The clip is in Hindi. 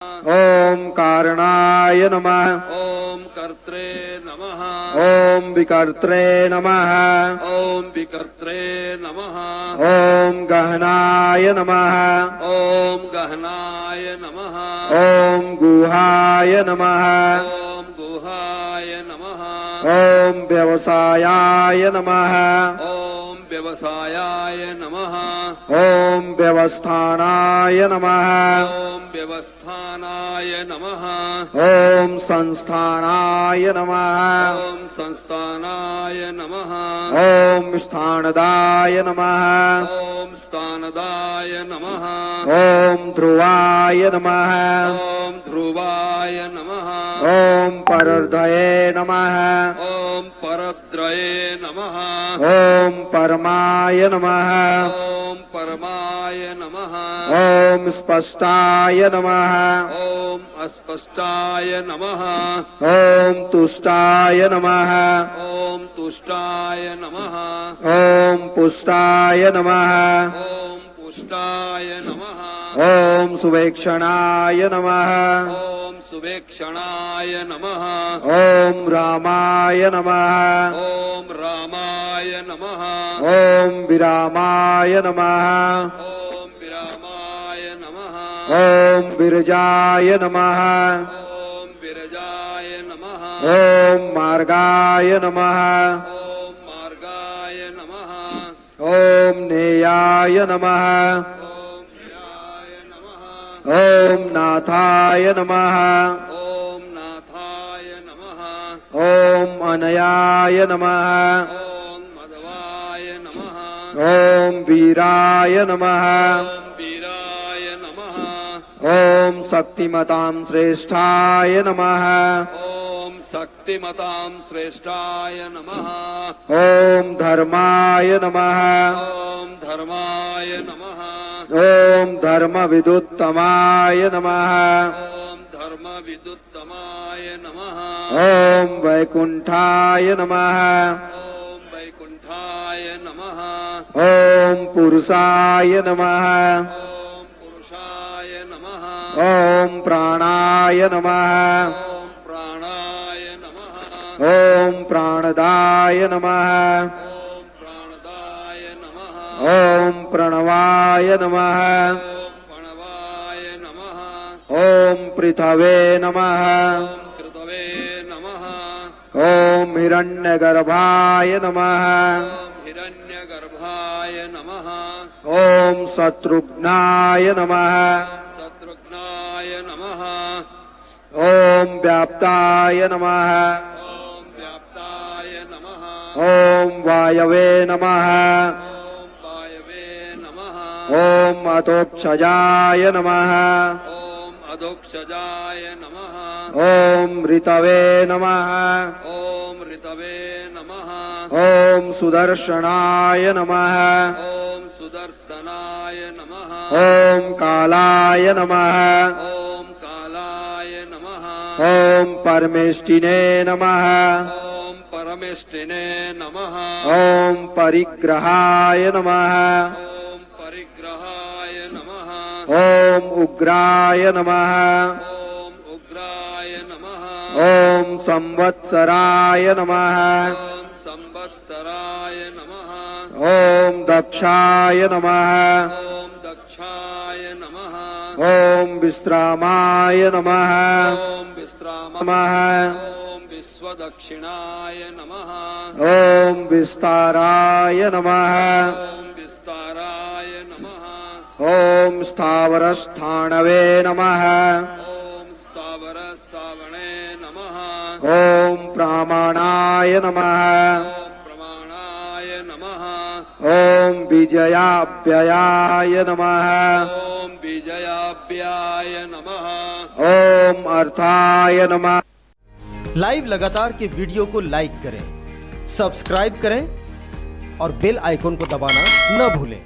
ओम कारणाय नमः। ओम कर्त्रे नमः। ओम विकर्त्रे नमः। ओम विकर्त्रे नमः। ओम गहनाय नमः। ओम गहनाय नमः। ओम गुहाय नमः। ओम गुहाय नमः। ओम व्यवसायाय नमः। ओम व्यवसायाय नमः। ओम व्यवस्थानाय नमः। ओम व्यवस्थानाय नमः। ओम संस्थानाय नमः। ओम संस्थानाय नमः। ओम स्थानदाय नमः। ओम स्थानदाय नमः। ओम ध्रुवाय नमः। ओम ध्रुवाय नमः। ओम परर्धये नमः। ओम परद्रये नमः। ओम परमाय नमः। ओम परमाय नमः। ओम स्पष्टाय नमः। ओम अस्पष्टाय नमः। ओम तुष्टाय नमः। ओम तुष्टाय नमः। ओम पुष्टाय नमः। ओम पुष्टाय नमः। ओम सुवेक्षणाय नमः। ओम सुवेक्षणाय नमः। ओम रामाय नमः। ओम रामाय नमः। ओम विरामाय नमः। ओम विरामाय नमः। ओम विरजाय नमः। ओम विरजाय नमः। ओम मार्गाय नमः। ओम मार्गाय नमः। ओम नेयाय नमः। ओम न्याय नमः। ओम नाथाय नमः। ओम नाथाय नमः। ओम अनयाय नमः। ओम मधवाय नमः। ओम वीराय नमः। ओम वीराय नमः। ओम शक्तिमतां श्रेष्ठाय नमः। ओम शक्तिमतां श्रेष्ठाय नमः। ओम धर्माय नमः। ओम धर्माय नमः। ओम धर्मविदुत्तमाय नमः। ओम धर्म विदुत्तमाय नमः। ओम वैकुंठाय नमः। ओम वैकुंठाय नमः। ओम पुरुषाय नमः। ओम पुरुषाय नमः। ओम प्राणाय नमः। ओम प्राणाय नमः। ओम प्राणदाय नमः। ओम प्राणदाय नमः। ओम प्रणवाय नमः। ओम प्रणवाय नमः। ओम पृथवे नमः। ओम कृतवे नमः। ओम हिरण्यगर्भाय नमः। ओम हिरण्यगर्भाय नमः। ओम शत्रुघ्नाय नमः। ओम शत्रुघ्नाय नमः। ओम व्याप्ताय नमः। ओम व्याप्ताय नमः। ओम वायवे नमः। ओम वायवे नमः। ओम अतोक्षजाय नमः। ओम अधोक्षजाय नमः। ओम ऋतवे नमः। ओम ऋतवे नमः। ओम सुदर्शनाय नमः। ओम सुदर्शनाय नमः। ओम कालाय नमः। ओम कालाय नमः। ओम परमेष्टिने नमः। ओम परमेष्टिने नमः। ओम परिग्रहाय नमः। ओम परिग्रहाय नमः। ओम उग्राय नमः। ओम उग्राय नमः। ओम संवत्सराय नमः। ओम संवत्सराय नमः। ओम दक्षाय नमः। ओम दक्षाय नमः। ओम विश्रामाय नमः। ओम विश्राम नमः। ओम विश्वदक्षिणाय नमः। ओम विस्ताराय नमः। ओम विस्ताराय नमः। ओम स्थावरस्थाणवे नमः। ओम स्थावर स्थावणे नमः। ओम प्रामाणाय नमः। ओम प्रमाणाय नमः। ओम विजयाभ्ययाय नमः। ओम विजयाभ्याय नमः। ओम अर्थाय नमः। लाइव लगातार के वीडियो को लाइक करें, सब्सक्राइब करें और बेल आइकन को दबाना न भूलें।